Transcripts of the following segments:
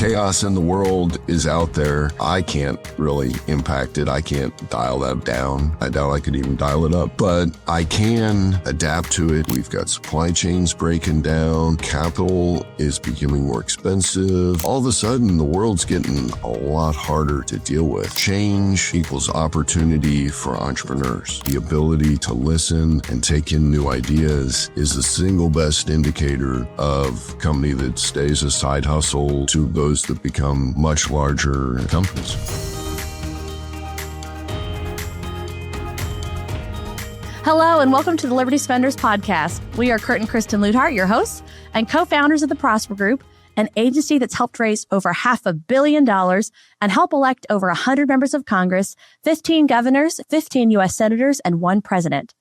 chaos in the world is out there. I can't really impact it. I can't dial that down. I doubt I could even dial it up, but I can adapt to it. We've got supply chains breaking down. Capital is becoming more expensive. All of a sudden, the world's getting a lot harder to deal with. Change equals opportunity for entrepreneurs. The ability to listen and take in new ideas is the single best indicator of a company that stays a side hustle to those that become much larger companies. Hello, and welcome to the Liberty Spenders podcast. We are Kurt and Kristin Luidhardt, your hosts and co-founders of the Prosper Group, an agency that's helped raise over $500 million and help elect over 100 members of Congress, 15 governors, 15 U.S. senators, and 1 president.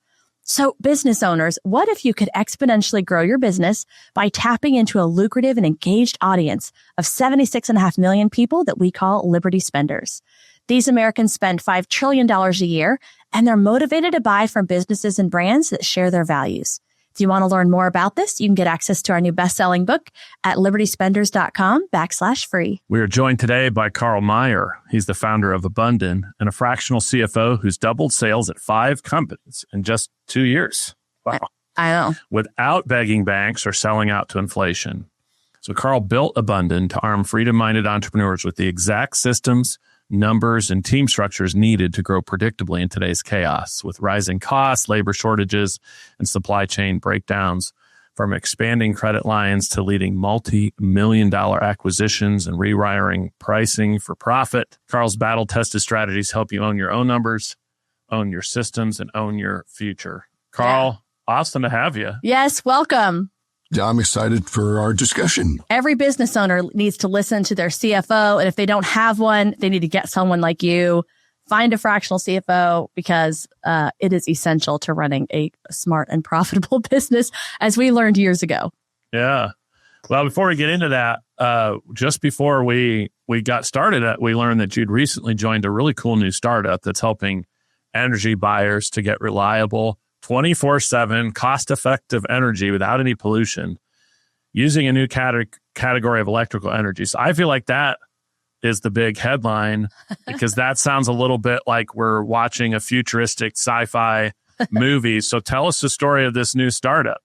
So business owners, what if you could exponentially grow your business by tapping into a lucrative and engaged audience of 76.5 million people that we call Liberty Spenders? These Americans spend $5 trillion a year, and they're motivated to buy from businesses and brands that share their values. If you want to learn more about this, you can get access to our new best-selling book at libertyspenders.com/free. We are joined today by Karl Maier. He's the founder of Abundant and a fractional CFO who's doubled sales at 5 companies in just 2 years. Wow. I know. Without begging banks or selling out to inflation. So Karl built Abundant to arm freedom-minded entrepreneurs with the exact systems, numbers, and team structures needed to grow predictably in today's chaos, with rising costs, labor shortages, and supply chain breakdowns. From expanding credit lines to leading multi-million-dollar acquisitions and rewiring pricing for profit, Karl's battle-tested strategies help you own your own numbers, own your systems, and own your future. Karl, awesome to have you. Yes, welcome. I'm excited for our discussion. Every business owner needs to listen to their CFO. And if they don't have one, they need to get someone like you. Find a fractional CFO because it is essential to running a smart and profitable business, as we learned years ago. Yeah. Well, before we get into that, just before we got started, we learned that you'd recently joined a really cool new startup that's helping energy buyers to get reliable 24/7 cost-effective energy without any pollution using a new category of electrical energy. So I feel like that is the big headline because that sounds a little bit like we're watching a futuristic sci-fi movie. So tell us the story of this new startup.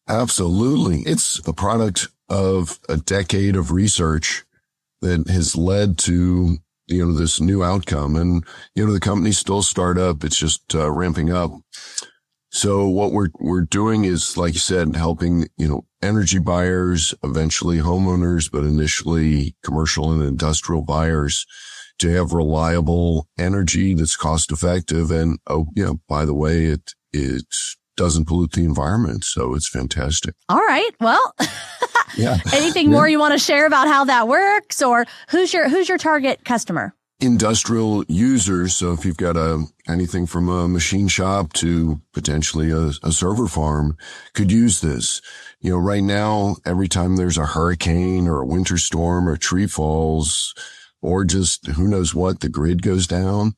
Absolutely. It's the product of a decade of research that has led to this new outcome. And, the company's still a startup. It's just ramping up. So what we're doing is, like you said, helping, energy buyers, eventually homeowners, but initially commercial and industrial buyers to have reliable energy that's cost effective. And, by the way, it doesn't pollute the environment. So it's fantastic. All right. Well, yeah. Anything more you want to share about how that works, or who's your target customer? Industrial users. So if you've got anything from a machine shop to potentially a server farm could use this. Right now, every time there's a hurricane or a winter storm or a tree falls or just who knows what, the grid goes down,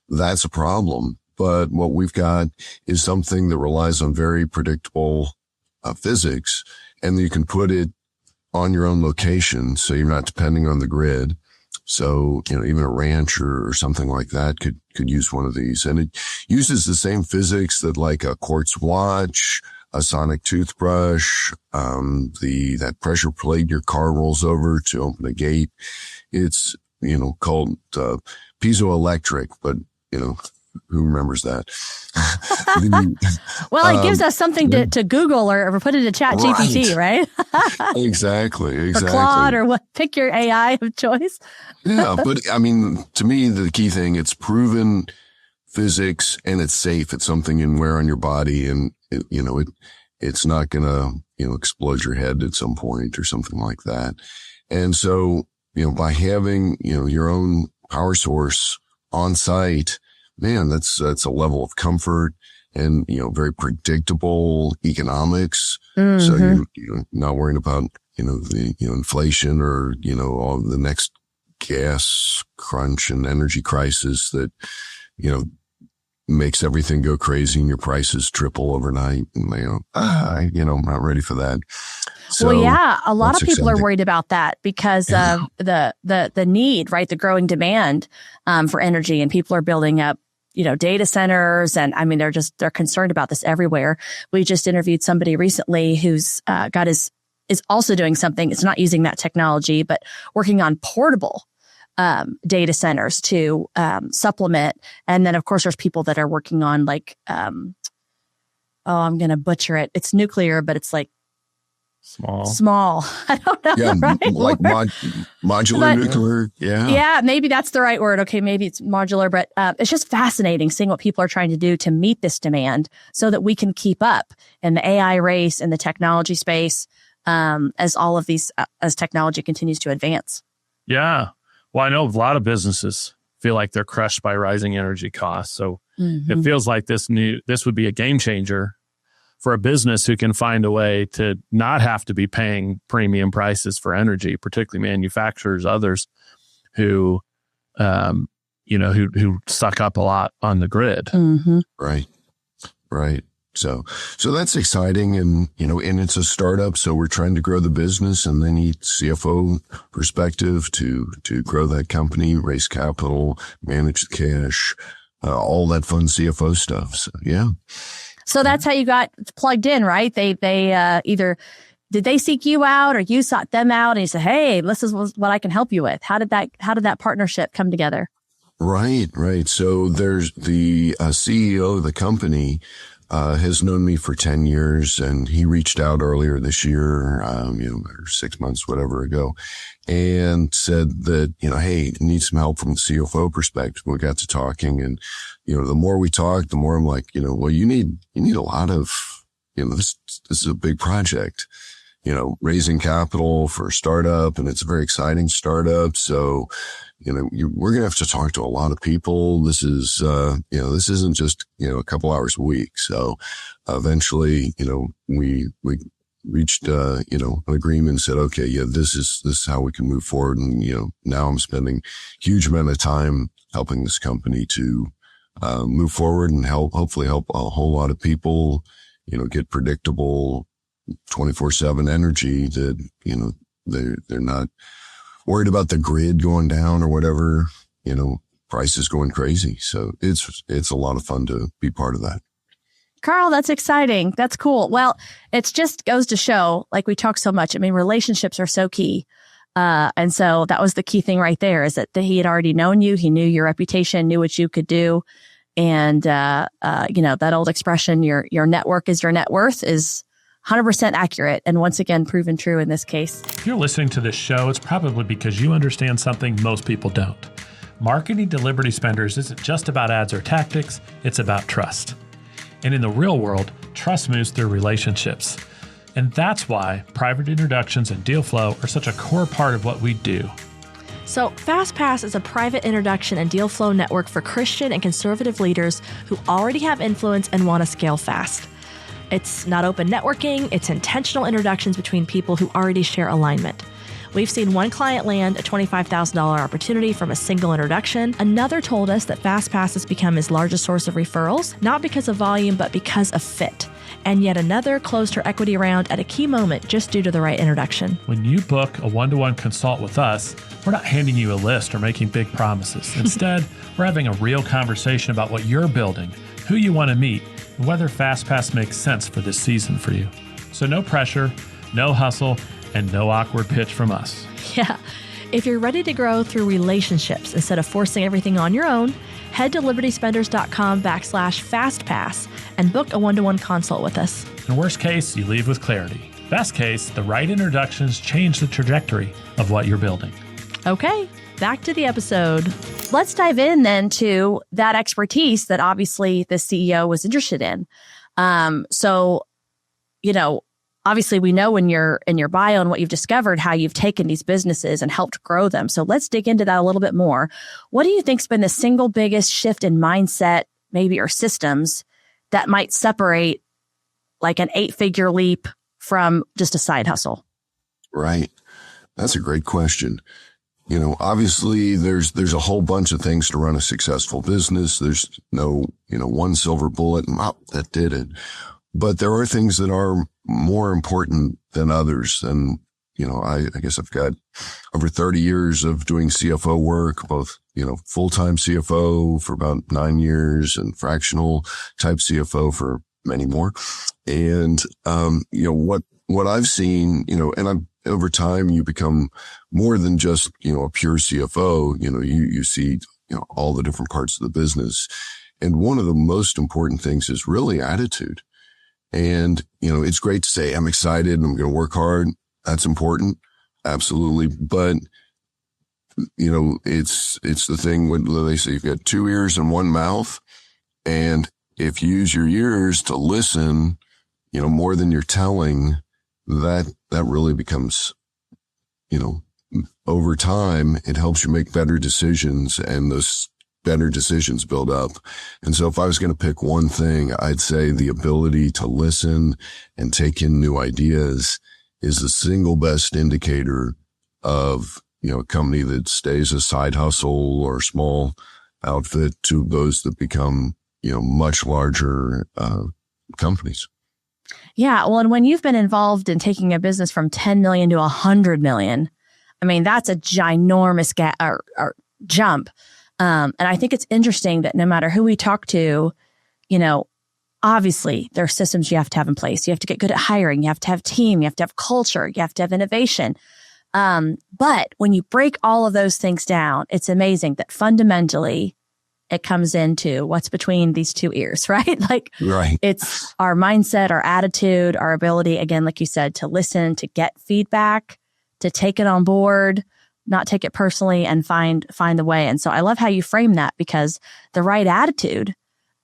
that's a problem. But what we've got is something that relies on very predictable physics, and you can put it on your own location, so you're not depending on the grid. So, even a ranch or something like that could use one of these. And it uses the same physics that like a quartz watch, a sonic toothbrush, that pressure plate your car rolls over to open a gate. It's, called piezoelectric, but, who remembers that? Well, it gives us something to Google or put into Chat GPT, right? Exactly. Or Claude or what? Pick your AI of choice. Yeah, but to me, the key thing, it's proven physics and it's safe. It's something you can wear on your body, and it's not gonna explode your head at some point or something like that. And so by having your own power source on site, man, that's a level of comfort and, very predictable economics. Mm-hmm. So you're not worrying about, the inflation or, all the next gas crunch and energy crisis that, makes everything go crazy and your prices triple overnight. And I'm not ready for that. So well, yeah, a lot of that's people are exciting. worried about that because of the need, right? The growing demand for energy, and people are building up, data centers. And I mean, they're concerned about this everywhere. We just interviewed somebody recently who's is also doing something. It's not using that technology, but working on portable data centers to supplement. And then, of course, there's people that are working on like, I'm going to butcher it. It's nuclear, but it's like small. I don't know. Yeah, the right like word. modular nuclear. Yeah. Yeah, maybe that's the right word. Okay, maybe it's modular, but it's just fascinating seeing what people are trying to do to meet this demand so that we can keep up in the AI race and the technology space as all of these, as technology continues to advance. Yeah. Well, I know a lot of businesses feel like they're crushed by rising energy costs. So it feels like this would be a game changer for a business who can find a way to not have to be paying premium prices for energy, particularly manufacturers, others who, who suck up a lot on the grid. Mm-hmm. Right. So that's exciting. And, and it's a startup. So we're trying to grow the business, and they need CFO perspective to grow that company, raise capital, manage the cash, all that fun CFO stuff. So, yeah. So that's how you got plugged in, right? They either did they seek you out or you sought them out and you said, hey, this is what I can help you with. How did that partnership come together? Right. So there's the CEO of the company has known me for 10 years, and he reached out earlier this year, or 6 months, whatever ago, and said that, hey, need some help from the CFO perspective. We got to talking, and, the more we talked, the more I'm like, well, you need a lot of, this is a big project, raising capital for a startup, and it's a very exciting startup. So, we're going to have to talk to a lot of people. This is, this isn't just, a couple hours a week. So eventually, we reached, an agreement and said, okay, yeah, this is how we can move forward. And, now I'm spending a huge amount of time helping this company to, move forward and hopefully help a whole lot of people, get predictable 24/7 energy that, they're not worried about the grid going down or whatever, prices going crazy. So it's a lot of fun to be part of that. Karl, that's exciting. That's cool. Well, it just goes to show, like we talk so much. I mean, relationships are so key. And so that was the key thing right there, is that he had already known you. He knew your reputation, knew what you could do. And, that old expression, your network is your net worth, is 100% accurate, and once again, proven true in this case. If you're listening to this show, it's probably because you understand something most people don't. Marketing to Liberty spenders isn't just about ads or tactics, it's about trust. And in the real world, trust moves through relationships. And that's why private introductions and deal flow are such a core part of what we do. So FastPass is a private introduction and deal flow network for Christian and conservative leaders who already have influence and want to scale fast. It's not open networking, it's intentional introductions between people who already share alignment. We've seen one client land a $25,000 opportunity from a single introduction. Another told us that FastPass has become his largest source of referrals, not because of volume, but because of fit. And yet another closed her equity round at a key moment just due to the right introduction. When you book a one-to-one consult with us, we're not handing you a list or making big promises. Instead, we're having a real conversation about what you're building, who you want to meet, and whether FastPass makes sense for this season for you. So no pressure, no hustle, and no awkward pitch from us. Yeah. If you're ready to grow through relationships instead of forcing everything on your own, head to libertyspenders.com/FastPass and book a one-to-one consult with us. In worst case, you leave with clarity. Best case, the right introductions change the trajectory of what you're building. Okay, back to the episode. Let's dive in then to that expertise that obviously the CEO was interested in. Obviously we know in your bio and what you've discovered, how you've taken these businesses and helped grow them. So let's dig into that a little bit more. What do you think's been the single biggest shift in mindset, maybe, or systems that might separate like an 8-figure leap from just a side hustle? Right. That's a great question. Obviously there's a whole bunch of things to run a successful business. There's no, one silver bullet and that did it. but there are things that are more important than others. And, I guess I've got over 30 years of doing CFO work, both, full-time CFO for about 9 years and fractional type CFO for many more. And, what I've seen, over time, you become more than just, a pure CFO. You see, all the different parts of the business. And one of the most important things is really attitude. And, it's great to say, I'm excited and I'm going to work hard. That's important. Absolutely. But, it's the thing when they say you've got 2 ears and 1 mouth. And if you use your ears to listen, more than you're telling, that really becomes, over time, it helps you make better decisions, and those better decisions build up. And so if I was going to pick one thing, I'd say the ability to listen and take in new ideas is the single best indicator of, a company that stays a side hustle or small outfit to those that become, much larger companies. Yeah. Well, and when you've been involved in taking a business from 10 million to 100 million, I mean, that's a ginormous jump. And I think it's interesting that no matter who we talk to, obviously there are systems you have to have in place. You have to get good at hiring. You have to have team. You have to have culture. You have to have innovation. But when you break all of those things down, it's amazing that fundamentally it comes into what's between these 2 ears, right? Right. It's our mindset, our attitude, our ability, again, like you said, to listen, to get feedback, to take it on board, not take it personally, and find the way. And so I love how you frame that, because the right attitude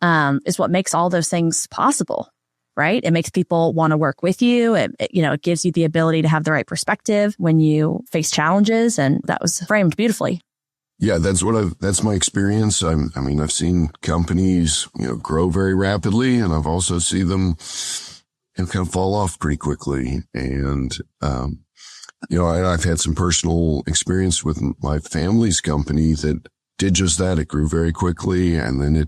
is what makes all those things possible, right? It makes people want to work with you. It gives you the ability to have the right perspective when you face challenges. And that was framed beautifully. Yeah, that's my experience. I've seen companies, grow very rapidly, and I've also seen them kind of fall off pretty quickly. And, I've had some personal experience with my family's company that did just that. It grew very quickly, and then it,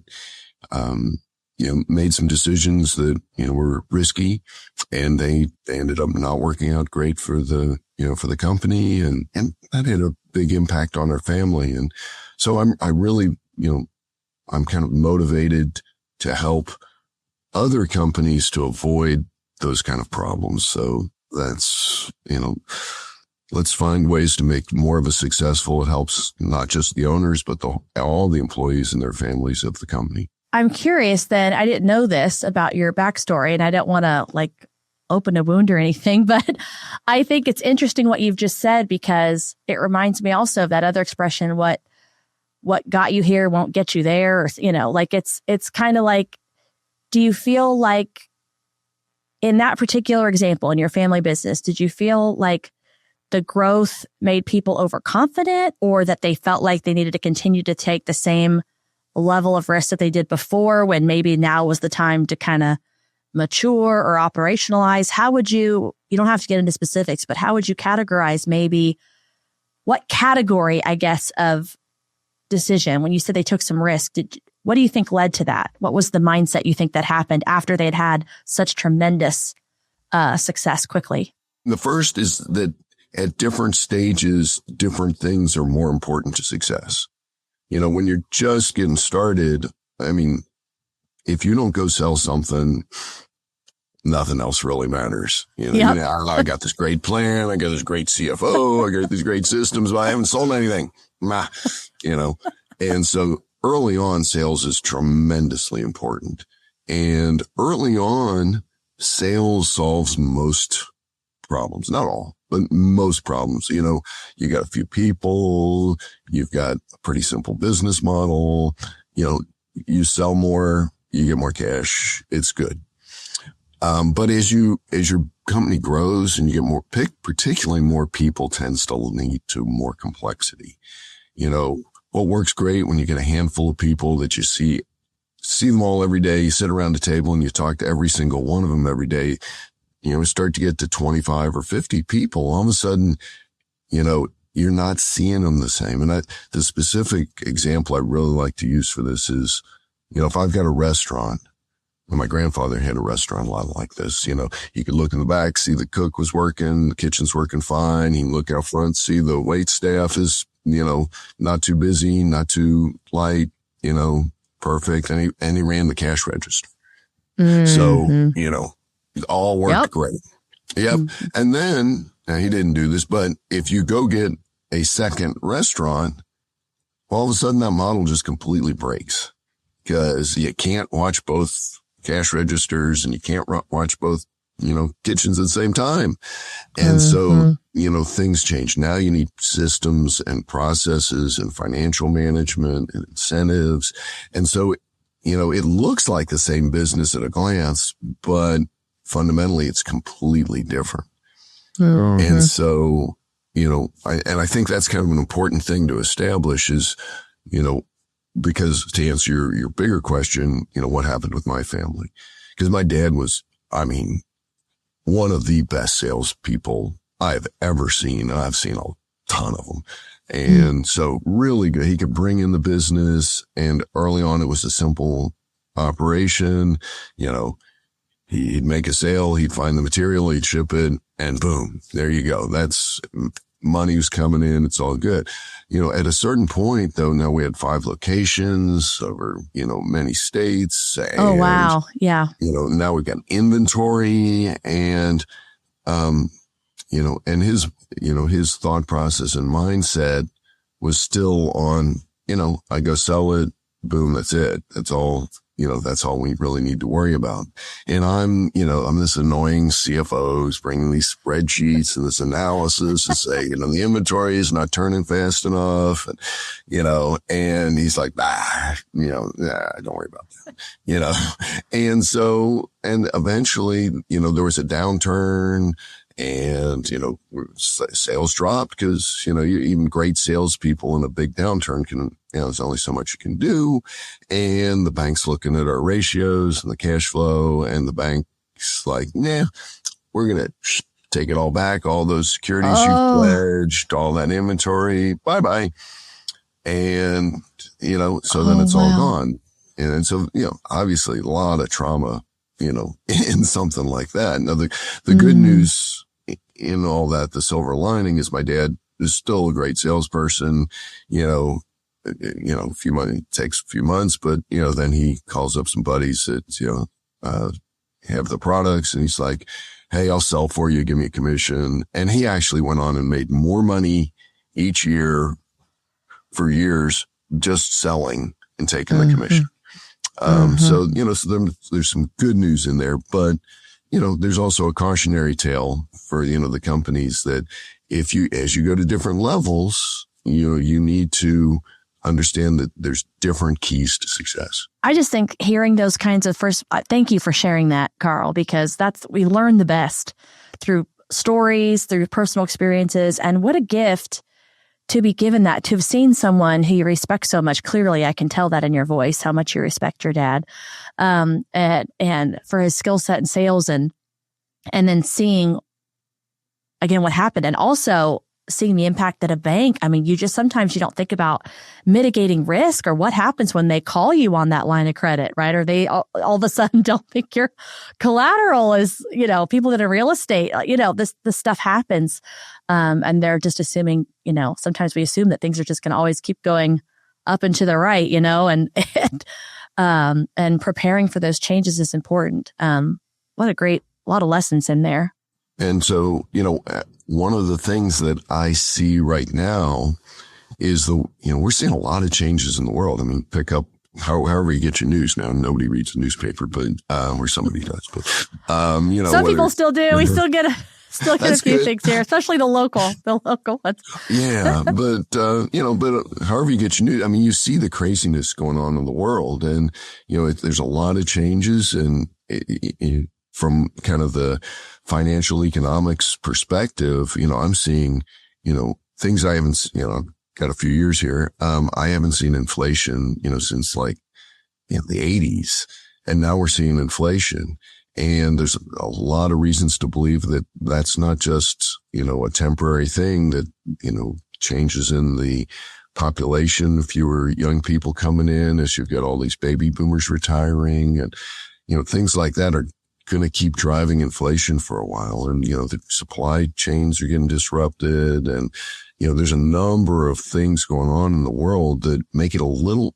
made some decisions that, were risky, and they ended up not working out great for the company, and that had a big impact on our family. And so I'm kind of motivated to help other companies to avoid those kind of problems. So that's, let's find ways to make more of a successful. It helps not just the owners, but all the employees and their families of the company. I'm curious then, I didn't know this about your backstory, and I don't want to open a wound or anything, but I think it's interesting what you've just said, because it reminds me also of that other expression, what got you here won't get you there. Or, it's kind of like, do you feel like in that particular example in your family business, did you feel like the growth made people overconfident, or that they felt like they needed to continue to take the same level of risk that they did before, when maybe now was the time to kind of mature or operationalize? How would you don't have to get into specifics, but how would you categorize maybe what category, I guess, of decision, when you said they took some risk, what do you think led to that? What was the mindset you think that happened after they'd had such tremendous success quickly? The first is that at different stages, different things are more important to success. When you're just getting started, if you don't go sell something, nothing else really matters. Yep. I got this great plan. I got this great CFO. I got these great systems, but I haven't sold anything. And so early on, sales is tremendously important. And early on, sales solves most problems, not all, but most problems. You got a few people, you've got a pretty simple business model, you sell more, you get more cash. It's good. But as your company grows and you get more particularly more people, tends to lead to more complexity. What works great when you get a handful of people that you see them all every day, you sit around the table and you talk to every single one of them every day, start to get to 25 or 50 people. All of a sudden, you're not seeing them the same. And the specific example I really like to use for this is, if I've got a restaurant, my grandfather had a restaurant a lot like this. You could look in the back, see the cook was working, the kitchen's working fine. You can look out front, see the wait staff is, not too busy, not too light, perfect. And he ran the cash register. So, it all worked great. Yep. And then, now he didn't do this, but if you go get a second restaurant, all of a sudden that model just completely breaks because you can't watch both cash registers and you can't watch both, kitchens at the same time. And so, things change. Now you need systems and processes and financial management and incentives. And so, it looks like the same business at a glance, but fundamentally it's completely different. And so, I think that's kind of an important thing to establish is, because to answer your bigger question, what happened with my family? Because my dad was, one of the best salespeople I've ever seen. I've seen a ton of them. And so really good. He could bring in the business, and early on it was a simple operation. He'd make a sale, he'd find the material, he'd ship it, and boom, there you go. That's money was coming in. It's all good. At a certain point though, now we had 5 locations over, many states. And, oh, wow. Yeah. Now we've got inventory and, and his thought process and mindset was still on, I go sell it, boom, that's it. That's all. That's all we really need to worry about. And I'm this annoying CFO who's bringing these spreadsheets and this analysis and say, the inventory is not turning fast enough. And, and he's like, don't worry about that, And so, and eventually, there was a downturn. And, sales dropped because, even great salespeople in a big downturn can, there's only so much you can do. And the bank's looking at our ratios and the cash flow, and the bank's like, nah, we're going to take it all back. All those securities you pledged, all that inventory, bye-bye. And, so then it's all gone. And so, obviously a lot of trauma, in something like that. Now, the good news in all that, the silver lining is my dad is still a great salesperson, a few months, it takes a few months, but, then he calls up some buddies that, have the products, and he's like, hey, I'll sell for you. Give me a commission. And he actually went on and made more money each year for years just selling and taking the commission. So, so there's some good news in there, but, there's also a cautionary tale for, the companies that as you go to different levels, you need to understand that there's different keys to success. I just think hearing those kinds of thank you for sharing that, Karl, because we learn the best through stories, through personal experiences, and what a gift to be given that, to have seen someone who you respect so much. Clearly, I can tell that in your voice, how much you respect your dad, and for his skill set in sales, and then seeing again what happened, and also seeing the impact that a bank. Sometimes you don't think about mitigating risk or what happens when they call you on that line of credit, right? Or they all of a sudden don't think your collateral is, people that are real estate, this stuff happens. And they're just assuming, sometimes we assume that things are just going to always keep going up and to the right, and preparing for those changes is important. What a lot of lessons in there. And so, one of the things that I see right now is we're seeing a lot of changes in the world. Pick up however you get your news now. Nobody reads the newspaper, but, or somebody does, but, some people still do. We still get a few things here, especially the local ones. Yeah. But however you get your news, you see the craziness going on in the world, and, there's a lot of changes, and from kind of the financial economics perspective, I'm seeing, things I haven't, got a few years here. I haven't seen inflation, since the 80s, and now we're seeing inflation. And there's a lot of reasons to believe that that's not just, a temporary thing, that, changes in the population, fewer young people coming in as you've got all these baby boomers retiring, and, things like that are going to keep driving inflation for a while. And, the supply chains are getting disrupted. And, there's a number of things going on in the world that make it a lot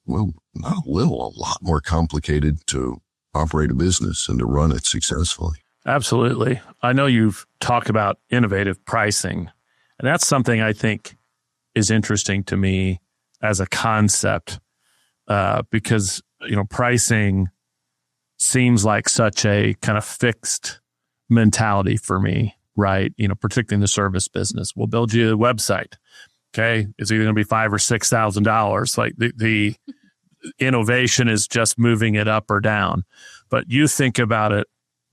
more complicated to operate a business and to run it successfully. Absolutely. I know you've talked about innovative pricing, and that's something I think is interesting to me as a concept, because, pricing seems like such a kind of fixed mentality for me, right? Particularly in the service business. We'll build you a website. Okay. It's either going to be $5,000 or $6,000. Like the innovation is just moving it up or down. But you think about it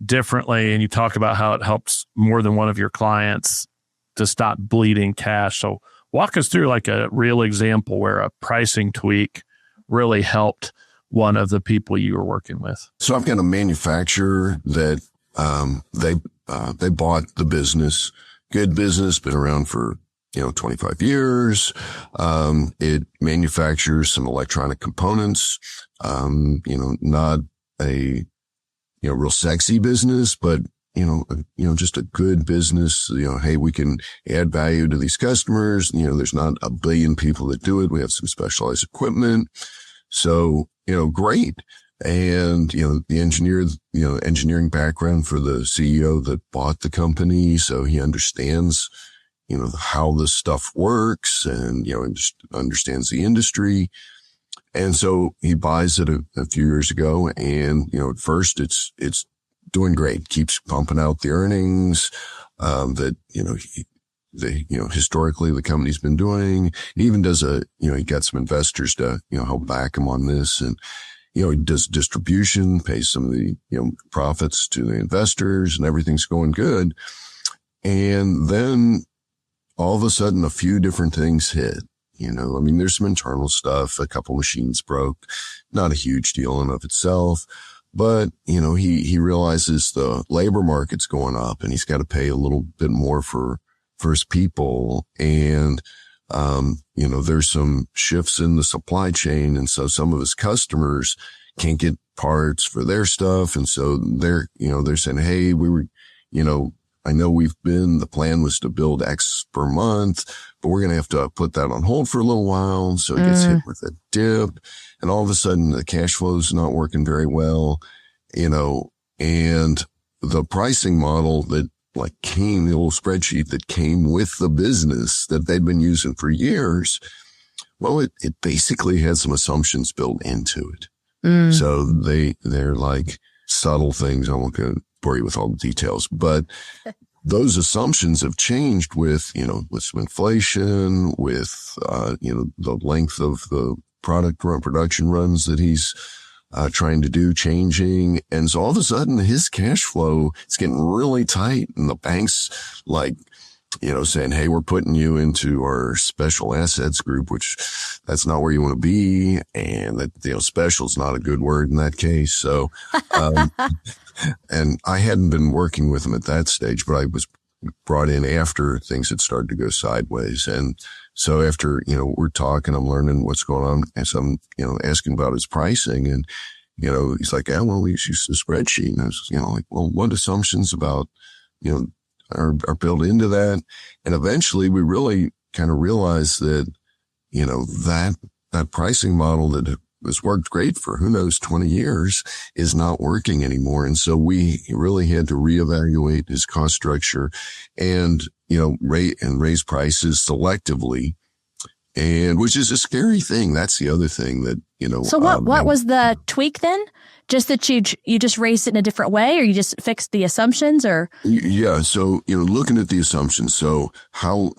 differently, and you talk about how it helps more than one of your clients to stop bleeding cash. So walk us through like a real example where a pricing tweak really helped one of the people you were working with. So I've got a manufacturer that they bought the business, good business, been around for 25 years. It manufactures some electronic components. Not a real sexy business, but just a good business. Hey, we can add value to these customers. There's not a billion people that do it. We have some specialized equipment. So, great. And, the engineering background for the CEO that bought the company. So he understands, how this stuff works and, understands the industry. And so he buys it a few years ago, and, at first it's doing great, keeps pumping out the earnings, that, historically the company's been doing. He even does he got some investors to, help back him on this. And, he does distribution, pays some of the, profits to the investors, and everything's going good. And then all of a sudden a few different things hit. There's some internal stuff. A couple machines broke, not a huge deal in of itself, but, he realizes the labor market's going up, and he's got to pay a little bit more for his people. And, there's some shifts in the supply chain. And so some of his customers can't get parts for their stuff. And so they're saying, hey, we were, I know the plan was to build X per month, but we're going to have to put that on hold for a little while. So it gets hit with a dip, and all of a sudden the cash flow is not working very well, and the pricing model that the little spreadsheet that came with the business that they'd been using for years, well, it basically had some assumptions built into it. So they're like subtle things. I won't go bore you with all the details, but those assumptions have changed with some inflation, with, the length of the production runs that he's trying to do changing. And so all of a sudden his cash flow is getting really tight, and the bank's saying, hey, we're putting you into our special assets group, which that's not where you want to be. And that, special is not a good word in that case. So, and I hadn't been working with him at that stage, but I was brought in after things had started to go sideways. And so after, we're talking, I'm learning what's going on. And so I'm, asking about his pricing, and, he's like, yeah, well, we use the spreadsheet. And I was, like, well, what assumptions about, are built into that? And eventually we really kind of realized that, that pricing model that has worked great for who knows 20 years is not working anymore. And so we really had to reevaluate his cost structure and, raise prices selectively. And which is a scary thing. That's the other thing that, So what was the tweak then? Just that you just raised it in a different way, or you just fixed the assumptions, or? Yeah. So, looking at the assumptions. So how,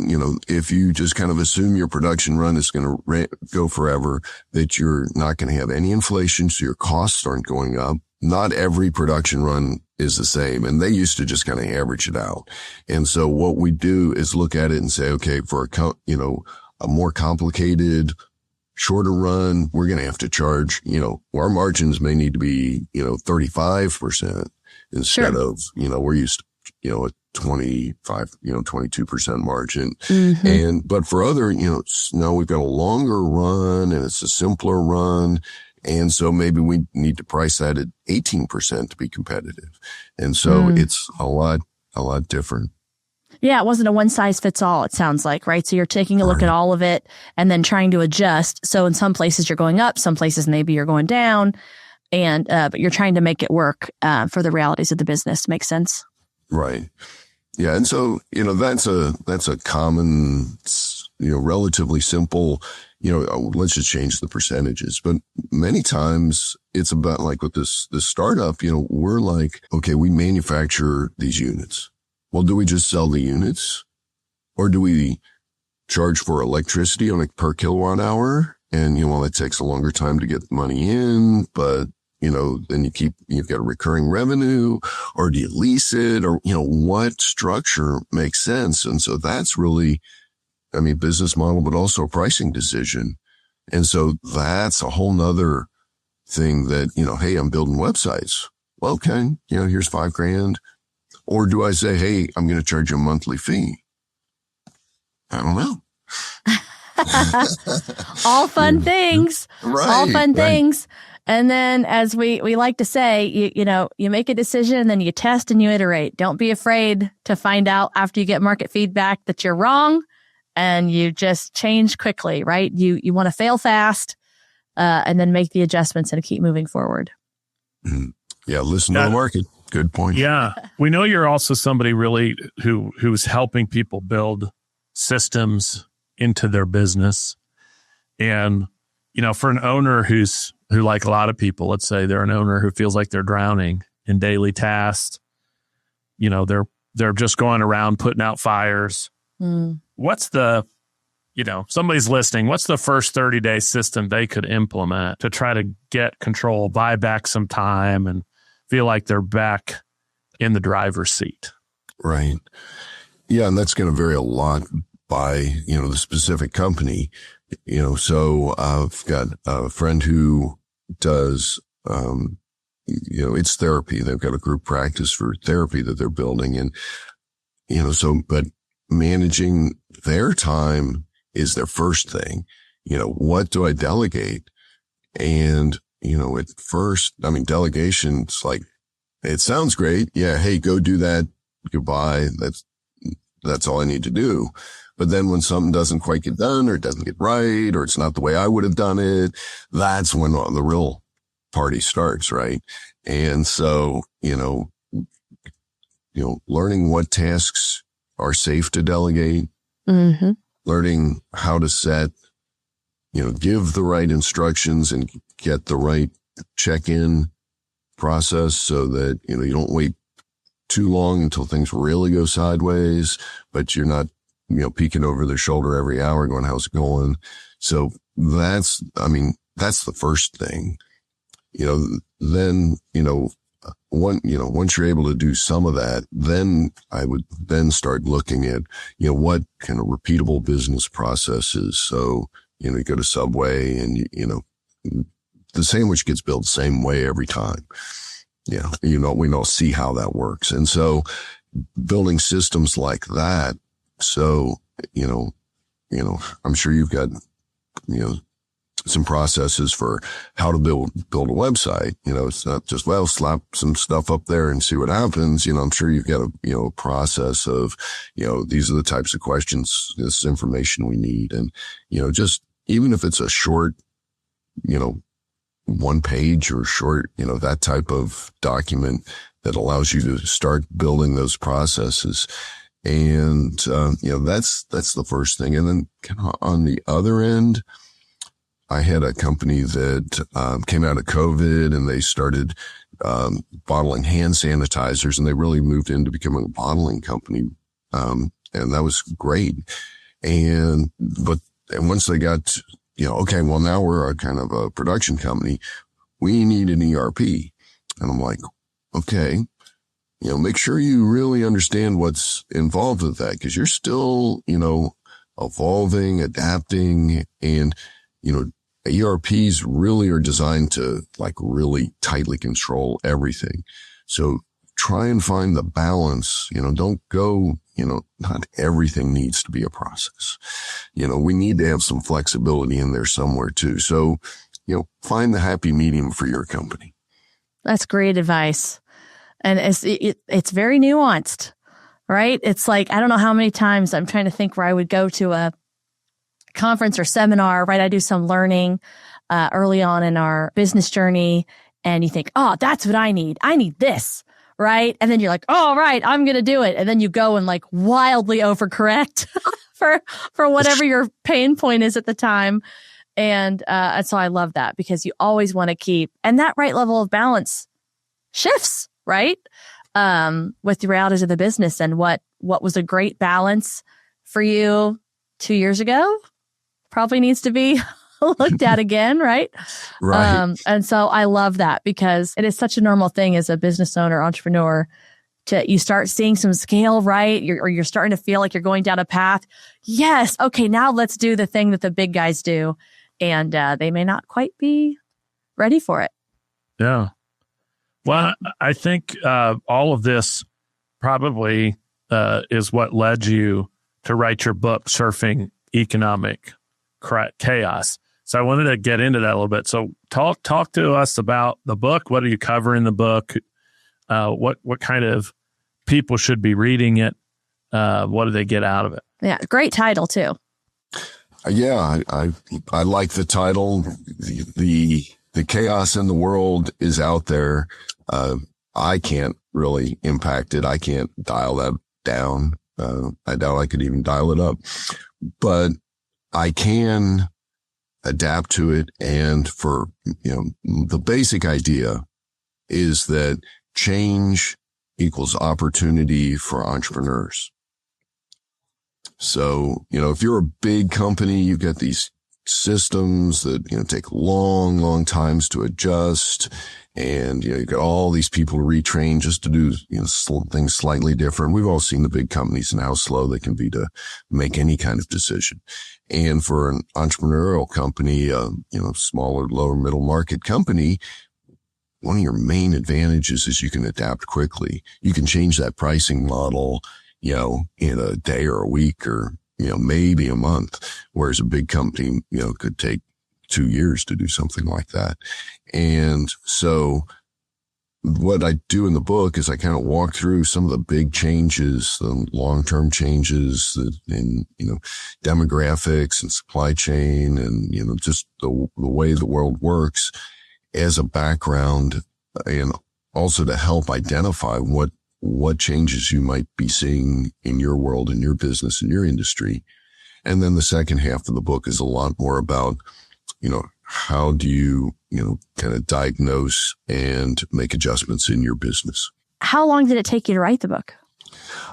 if you just kind of assume your production run is going to go forever, that you're not going to have any inflation, so your costs aren't going up. Not every production run is the same, and they used to just kind of average it out. And so what we do is look at it and say, okay, for a more complicated, shorter run, we're going to have to charge, our margins may need to be, 35% instead of, we're used to, a 25, 22% margin. But for other, now we've got a longer run and it's a simpler run. And so maybe we need to price that at 18% to be competitive. And so it's a lot different. Yeah, it wasn't a one size fits all, it sounds like, right? So you're taking a look at all of it and then trying to adjust. So in some places you're going up, some places maybe you're going down, and but you're trying to make it work for the realities of the business. Makes sense? Right. Yeah. And so, that's a common, relatively simple, let's just change the percentages. But many times it's about like with this startup, we're like, okay, we manufacture these units. Well, do we just sell the units, or do we charge for electricity on a per kilowatt hour? And, that takes a longer time to get the money in, but, then you've got a recurring revenue, or do you lease it, or, what structure makes sense? And so that's really, business model, but also a pricing decision. And so that's a whole nother thing that, hey, I'm building websites. Well, okay, here's $5,000. Or do I say, hey, I'm going to charge you a monthly fee? I don't know. All fun things. Right. All fun things. And then, as we like to say, you make a decision and then you test and you iterate. Don't be afraid to find out after you get market feedback that you're wrong, and you just change quickly, right? You want to fail fast, and then make the adjustments and keep moving forward. Mm-hmm. Yeah. Listen to the market. Good point. Yeah. We know you're also somebody really who's helping people build systems into their business. And, for an owner who like a lot of people, let's say they're an owner who feels like they're drowning in daily tasks, they're just going around putting out fires. What's the, somebody's listening, what's the first 30-day system they could implement to try to get control, buy back some time, and feel like they're back in the driver's seat? Right. Yeah. And that's going to vary a lot by, the specific company, so I've got a friend who does, it's therapy. They've got a group practice for therapy that they're building. And, but managing their time is their first thing. What do I delegate? And, at first, delegation's like, it sounds great. Yeah. Hey, go do that. Goodbye. That's all I need to do. But then when something doesn't quite get done, or it doesn't get right, or it's not the way I would have done it, that's when the real party starts. Right. And so, learning what tasks are safe to delegate, learning how to set, give the right instructions and get the right check-in process so that, you don't wait too long until things really go sideways, but you're not, peeking over their shoulder every hour going, how's it going? So that's the first thing, then, once you're able to do some of that, then I would then start looking at, what kind of repeatable business processes. So, you go to Subway and, the sandwich gets built the same way every time. Yeah. We see how that works. And so building systems like that. So, I'm sure you've got, some processes for how to build a website. It's not just, slap some stuff up there and see what happens. I'm sure you've got a process of, these are the types of questions, this is information we need. And, just even if it's a short, one page or short, that type of document that allows you to start building those processes. And, that's the first thing. And then kind of on the other end, I had a company that, came out of COVID, and they started, bottling hand sanitizers, and they really moved into becoming a bottling company. And that was great. And once they got, okay, well, now we're a kind of a production company. We need an ERP. And I'm like, okay, make sure you really understand what's involved with that, because you're still, evolving, adapting, and, ERPs really are designed to like really tightly control everything. So try and find the balance, don't go, not everything needs to be a process. We need to have some flexibility in there somewhere too. So find the happy medium for your company. That's great advice. And it's very nuanced, right? It's like, I don't know how many times I'm trying to think where I would go to a conference or seminar, right? I do some learning early on in our business journey, and you think, oh, that's what I need. I need this, right? And then you're like, oh, right, I'm going to do it. And then you go and like wildly overcorrect for whatever your pain point is at the time. And so I love that, because you always want to keep, and that right level of balance shifts, right? With the realities of the business, and what was a great balance for you 2 years ago probably needs to be looked at again, right? Right. And so I love that, because it is such a normal thing as a business owner, entrepreneur, you start seeing some scale, right? You're starting to feel like you're going down a path. Yes. Okay. Now let's do the thing that the big guys do. And they may not quite be ready for it. Yeah. Well, I think all of this probably is what led you to write your book, Surfing Economic Chaos. So I wanted to get into that a little bit. So talk to us about the book. What do you cover in the book? What kind of people should be reading it? What do they get out of it? Yeah, great title too. Yeah, I like the title. The chaos in the world is out there. I can't really impact it. I can't dial that down. I doubt I could even dial it up, but I can adapt to it. And for, the basic idea is that change equals opportunity for entrepreneurs. So, if you're a big company, you get these systems that, take long times to adjust. And, you got all these people to retrain just to do, things slightly different. We've all seen the big companies and how slow they can be to make any kind of decision. And for an entrepreneurial company, smaller, lower middle market company, one of your main advantages is you can adapt quickly. You can change that pricing model, in a day or a week or, maybe a month, whereas a big company, could take 2 years to do something like that. And so what I do in the book is I kind of walk through some of the big changes, the long-term changes in, demographics and supply chain and, just the way the world works as a background, and also to help identify what changes you might be seeing in your world, in your business, in your industry. And then the second half of the book is a lot more about, how do you, kind of diagnose and make adjustments in your business. How long did it take you to write the book?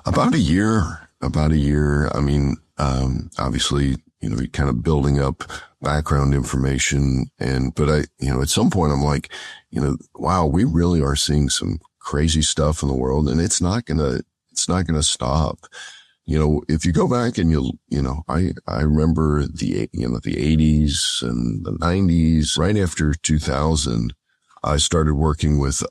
About a year. I mean, obviously, you're kind of building up background information. But at some point I'm like, wow, we really are seeing some crazy stuff in the world, and it's not gonna stop. If you go back and I remember the 80s and the 90s, right after 2000, I started working with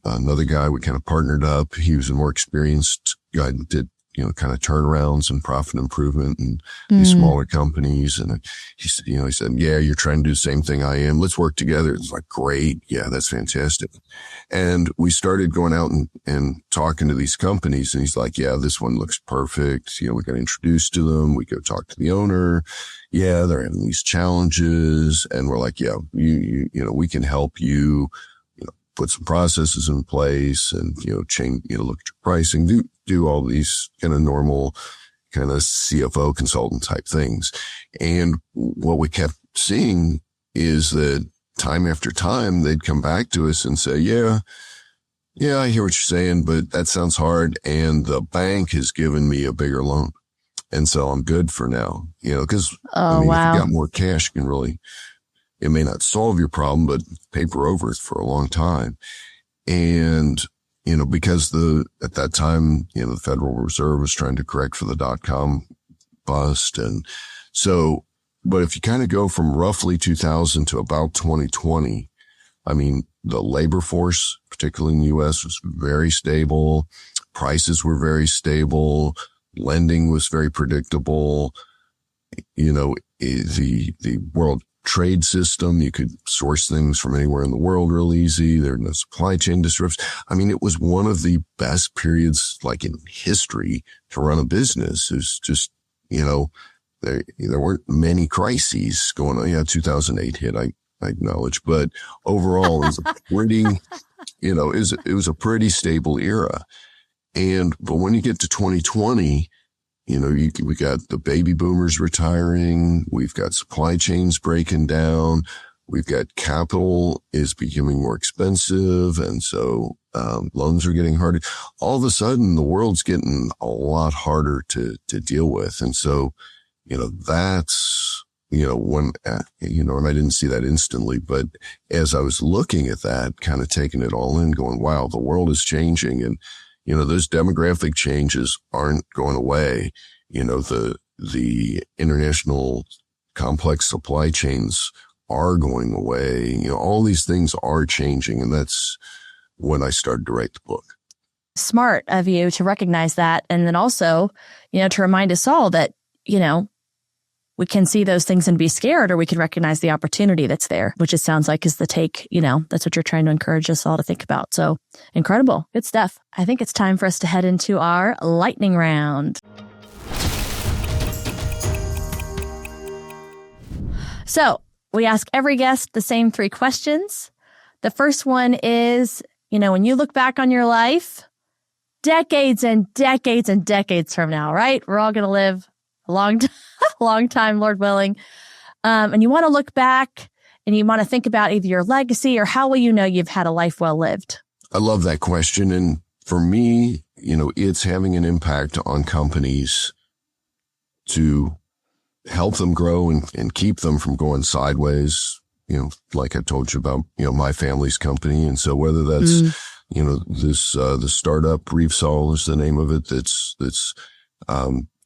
another guy. We kind of partnered up. He was a more experienced guy that did, kind of turnarounds and profit improvement and these smaller companies. And he said, yeah, you're trying to do the same thing I am. Let's work together. It's like, great. Yeah, that's fantastic. And we started going out and talking to these companies. And he's like, yeah, this one looks perfect. We got introduced to them. We go talk to the owner. Yeah, they're having these challenges. And we're like, yeah, we can help you, put some processes in place and, change, look at your pricing, do all these kind of normal kind of CFO consultant type things. And what we kept seeing is that time after time, they'd come back to us and say, yeah, I hear what you're saying, but that sounds hard. And the bank has given me a bigger loan. And so I'm good for now, cause wow. If you got more cash, you can really, it may not solve your problem, but paper over it for a long time. And, because at that time, the Federal Reserve was trying to correct for the .com bust. And so, but if you kind of go from roughly 2000 to about 2020, I mean, the labor force, particularly in the U.S., was very stable. Prices were very stable. Lending was very predictable. The world trade system. You could source things from anywhere in the world real easy. There were no supply chain disruptions. I mean, it was one of the best periods, like in history, to run a business. It was just, there weren't many crises going on. Yeah, 2008 hit, I acknowledge, but overall it was a pretty, it was a pretty stable era. But when you get to 2020, we got the baby boomers retiring. We've got supply chains breaking down. We've got capital is becoming more expensive. And so, loans are getting harder. All of a sudden, the world's getting a lot harder to deal with. And so, that's, when, and I didn't see that instantly, but as I was looking at that, kind of taking it all in, going, wow, the world is changing. And, those demographic changes aren't going away. The international complex supply chains are going away. All these things are changing. And that's when I started to write the book. Smart of you to recognize that. And then also, to remind us all that, we can see those things and be scared, or we can recognize the opportunity that's there, which it sounds like is the take, that's what you're trying to encourage us all to think about. So incredible. Good stuff. I think it's time for us to head into our lightning round. So we ask every guest the same 3 questions. The first one is, when you look back on your life, decades and decades and decades from now, right? We're all going to live a long time, Lord willing. And you want to look back and you want to think about either your legacy or how will you know you've had a life well lived? I love that question. And for me, it's having an impact on companies to help them grow and keep them from going sideways. Like I told you about, my family's company. And so whether that's, the startup Reefsol is the name of it. That's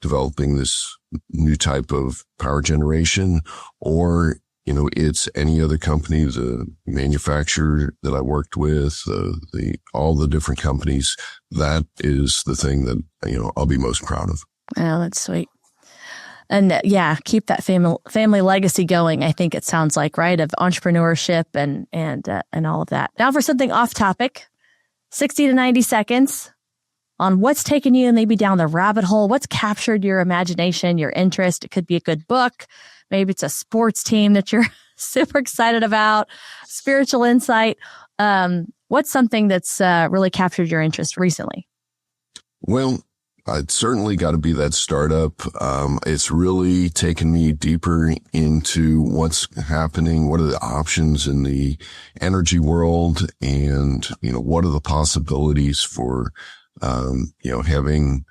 developing this new type of power generation, or, it's any other company, the manufacturer that I worked with, all the different companies. That is the thing that, I'll be most proud of. Oh, that's sweet. And keep that family legacy going. I think it sounds like, right, of entrepreneurship and all of that. Now for something off topic, 60 to 90 seconds on what's taken you maybe down the rabbit hole, what's captured your imagination, your interest. It could be a good book. Maybe it's a sports team that you're super excited about, spiritual insight. What's something that's really captured your interest recently? Well, it's certainly got to be that startup. It's really taken me deeper into what's happening. What are the options in the energy world? And, what are the possibilities for having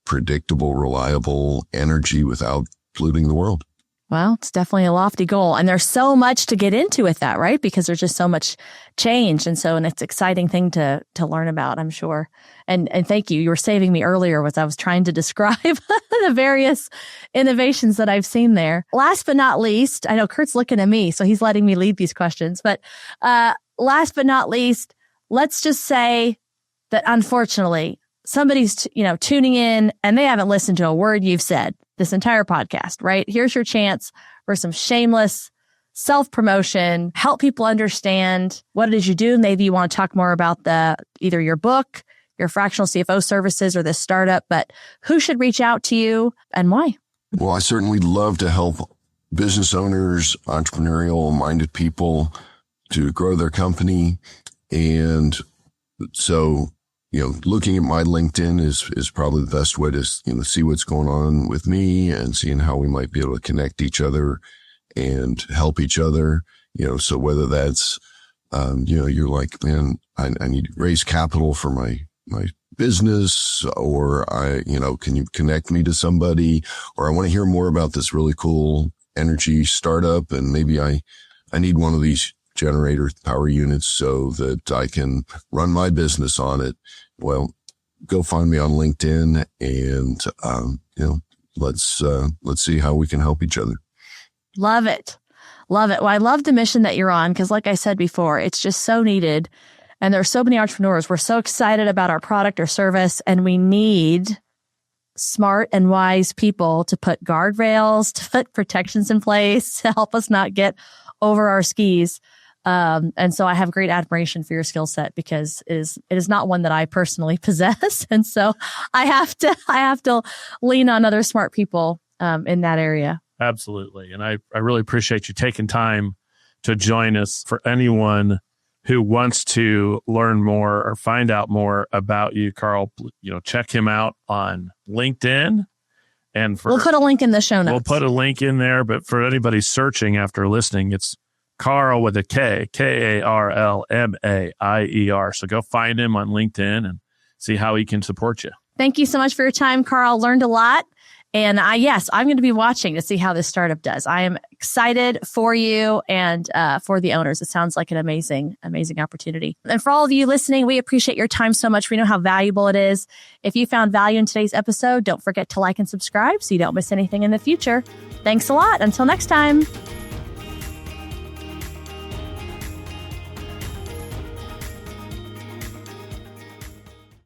predictable, reliable energy without polluting the world? Well, it's definitely a lofty goal. And there's so much to get into with that, right? Because there's just so much change. And it's an exciting thing to learn about, I'm sure. And thank you. You were saving me earlier as I was trying to describe the various innovations that I've seen there. Last but not least, I know Kurt's looking at me, so he's letting me lead these questions. But last but not least, let's just say that unfortunately somebody's, tuning in and they haven't listened to a word you've said this entire podcast, right? Here's your chance for some shameless self-promotion, help people understand what it is you do. Maybe you want to talk more about either your book, your fractional CFO services, or this startup, but who should reach out to you and why? Well, I certainly love to help business owners, entrepreneurial minded people to grow their company. And so, looking at my LinkedIn is probably the best way to, see what's going on with me and seeing how we might be able to connect each other and help each other. So whether that's, you're like, man, I need to raise capital for my business, or can you connect me to somebody, or I want to hear more about this really cool energy startup. And maybe I need one of these generator power units so that I can run my business on it. Well, go find me on LinkedIn and, let's see how we can help each other. Love it. Love it. Well, I love the mission that you're on because like I said before, it's just so needed. And there are so many entrepreneurs. We're so excited about our product or service, and we need smart and wise people to put guardrails, to put protections in place to help us not get over our skis. And so I have great admiration for your skill set because it is not one that I personally possess. And so I have to lean on other smart people in that area. Absolutely. And I really appreciate you taking time to join us. For anyone who wants to learn more or find out more about you, Karl, check him out on LinkedIn. And we'll put a link in the show notes. We'll put a link in there. But for anybody searching after listening, it's Karl with a K, Karlmaier. So go find him on LinkedIn and see how he can support you. Thank you so much for your time, Karl. Learned a lot. And I'm going to be watching to see how this startup does. I am excited for you and for the owners. It sounds like an amazing, amazing opportunity. And for all of you listening, we appreciate your time so much. We know how valuable it is. If you found value in today's episode, don't forget to like and subscribe so you don't miss anything in the future. Thanks a lot. Until next time.